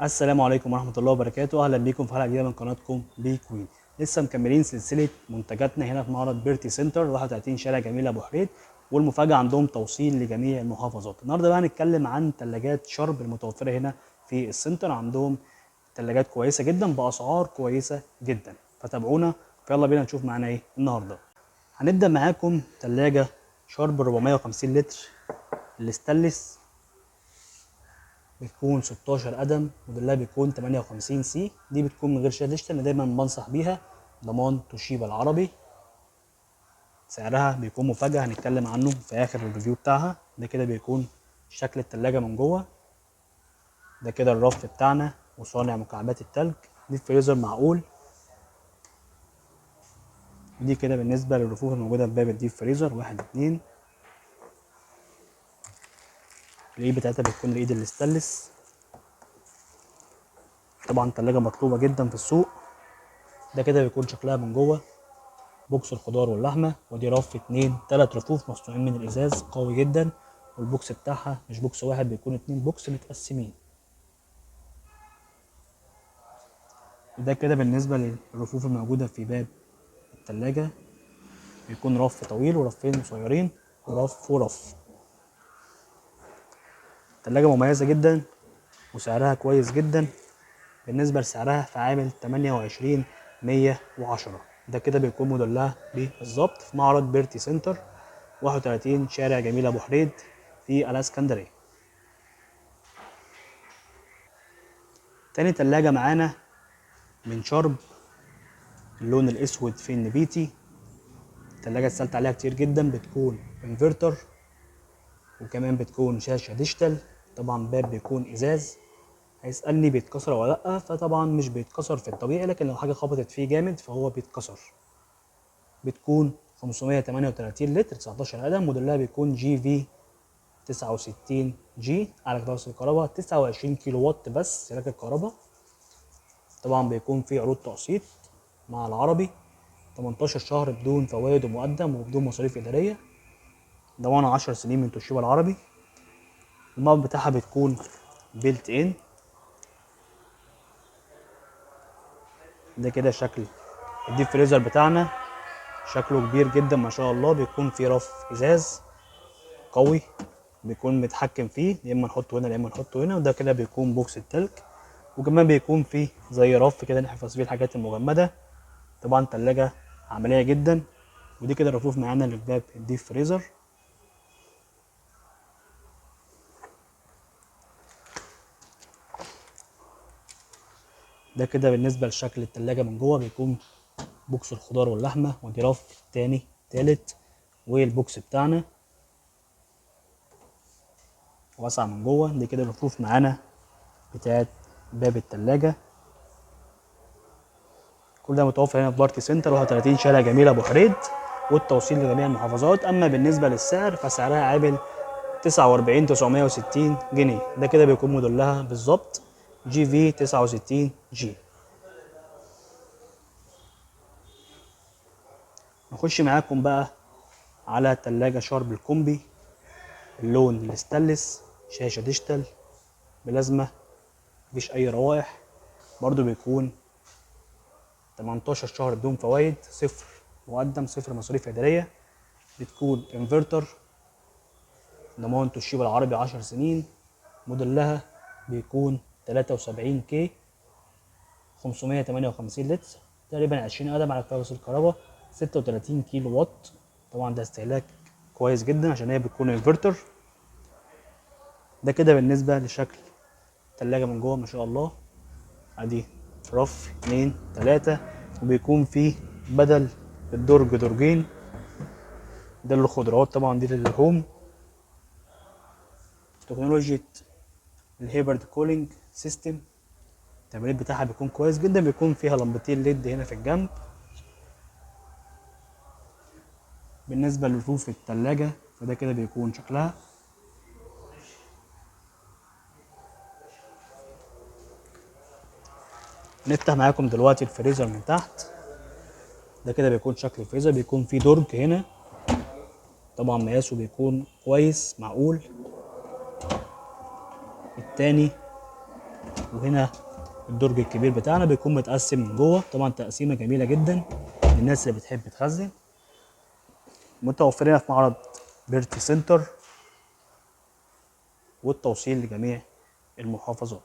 السلام عليكم ورحمة الله وبركاته. أهلا بيكم في حلقة جديدة من قناتكم بكوين. لسه مكملين سلسلة منتجاتنا هنا في معرض برتي سنتر 31 شارع جميل أبو حريد، والمفاجأة عندهم توصيل لجميع المحافظات. النهارده بقى هنتكلم عن ثلاجات شارب المتوفرة هنا في السنتر. عندهم ثلاجات كويسة جدا بأسعار كويسة جدا، فتابعونا فيلا بينا نشوف معانا إيه النهارده. هنبدأ معاكم ثلاجة شارب 450 لتر الاستانلس، بتكون 16 قدم، موديلها بيكون 58 سي. دي بتكون من غير شاشة ديجيتال، دايما بنصح بيها، ضمان توشيبا العربي. سعرها بيكون مفاجأة، هنتكلم عنه في آخر الريفيو بتاعها. ده كده بيكون شكل التلاجة من جوه. ده كده الرف بتاعنا وصانع مكعبات التلج. دي فريزر معقول. دي كده بالنسبة للرفوف الموجودة في باب الديب فريزر 1 2. الإيد بتاعتها بتكون الإيد الاستانلس. طبعا تلاجة مطلوبة جدا في السوق. ده كده بيكون شكلها من جوه. بوكس الخضار واللحمه، ودي رف 3 رفوف مصنوعين من الازاز قوي جدا. والبوكس بتاعها مش بوكس واحد، بيكون 2 بوكس متقسمين. وده كده بالنسبه للرفوف الموجوده في باب التلاجة. بيكون رف طويل ورفين قصيرين ورف ورف. التلاجة مميزه جدا وسعرها كويس جدا. بالنسبه لسعرها فعامل 28,110. ده كده بيكون موديلها بالظبط في معرض بيرتي سنتر 31 شارع جميل ابو حريد في الاسكندريه. تاني تلاجة معانا من شارب، اللون الاسود في النبيتي. التلاجة اتسالت عليها كتير جدا. بتكون انفرتر، وكمان بتكون شاشة ديجيتال. طبعا باب بيكون ازاز. هيسألني بيتكسر ولا لأ، فطبعا مش بيتكسر في الطبيعي، لكن لو حاجة خبطت فيه جامد فهو بيتكسر. بتكون 538 لتر 19 قدم، موديلها بيكون جي في 69 جي على توصيل الكهرباء 29 كيلو وات بس استهلاك الكهرباء. طبعا بيكون في عروض تقسيط مع العربي 18 شهر بدون فوائد ومقدم وبدون مصاريف إدارية. ضمان 10 سنين من توشيبا العربي. الماب بتاعها بتكون بيلت ان. ده كده شكل الديب فريزر بتاعنا. شكله كبير جدا ما شاء الله. بيكون فيه رف ازاز قوي، بيكون متحكم فيه، يا اما نحطه هنا يا اما نحطه هنا. وده كده بيكون بوكس التلج، وكمان بيكون فيه زي رف كده نحفظ فيه الحاجات المجمده. طبعا تلاجة عمليه جدا. ودي كده الرفوف معانا اللي في باب الديب فريزر. ده كده بالنسبه لشكل التلاجة من جوه. بيكون بوكس الخضار واللحمه، ودي رف تاني تالت. والبوكس بتاعنا واسع من جوه. دي كده الرفوف معانا بتاعت باب التلاجة. كل ده متوفر هنا في بارتي سنتر 31 شارع جميل ابو حريد، والتوصيل لجميع المحافظات. اما بالنسبه للسعر فسعرها عامل 49,960 جنيه. ده كده بيكون موديلها بالظبط جي في 69 جي. نخش معاكم بقى على تلاجة شارب الكومبي، اللون الاستانلس، شاشة ديجيتال بلازما، مفيش أي روائح. برضو بيكون 18 شهر بدون فوائد، صفر مقدم، صفر مصاريف إدارية. بتكون انفرتر، ضمان توشيبا العربي 10 سنين. موديلها بيكون 73 كي 558 لتر، تقريبا 20 قدم على توصيل الكهرباء 36 كيلو وات. طبعا ده استهلاك كويس جدا عشان هي بتكون انفرتر. ده كده بالنسبه لشكل التلاجة من جوه ما شاء الله. ادي رف 2 3، وبيكون فيه بدل الدرج درجين. ده للخضروات طبعا، دي للحوم. تكنولوجيا الهيبرد كولينج سيستم. التبريد بتاعها بيكون كويس جدا. بيكون فيها لمبتين ليد هنا في الجنب. بالنسبه لرفوف التلاجة فده كده بيكون شكلها. نفتح معاكم دلوقتي الفريزر من تحت. ده كده بيكون شكل الفريزر. بيكون فيه درج هنا، طبعا مقاسه بيكون كويس معقول. التاني وهنا الدرج الكبير بتاعنا بيكون متقسم من جوه، طبعا تقسيمه جميله جدا للناس اللي بتحب تخزن. متوفرين في معرض برتي سنتر، والتوصيل لجميع المحافظات.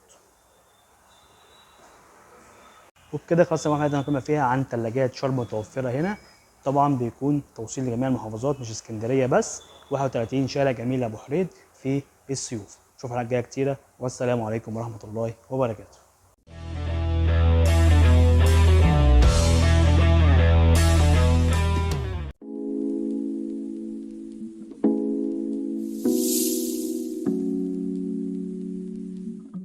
وبكده خلاص يا محمد هنتكلم فيها عن ثلاجات شارب متوفره هنا. طبعا بيكون توصيل لجميع المحافظات مش اسكندريه بس، 31 شارع جميل ابو حريد في السيوف. نشوف حلقات جايه كتيره، والسلام عليكم ورحمه الله وبركاته.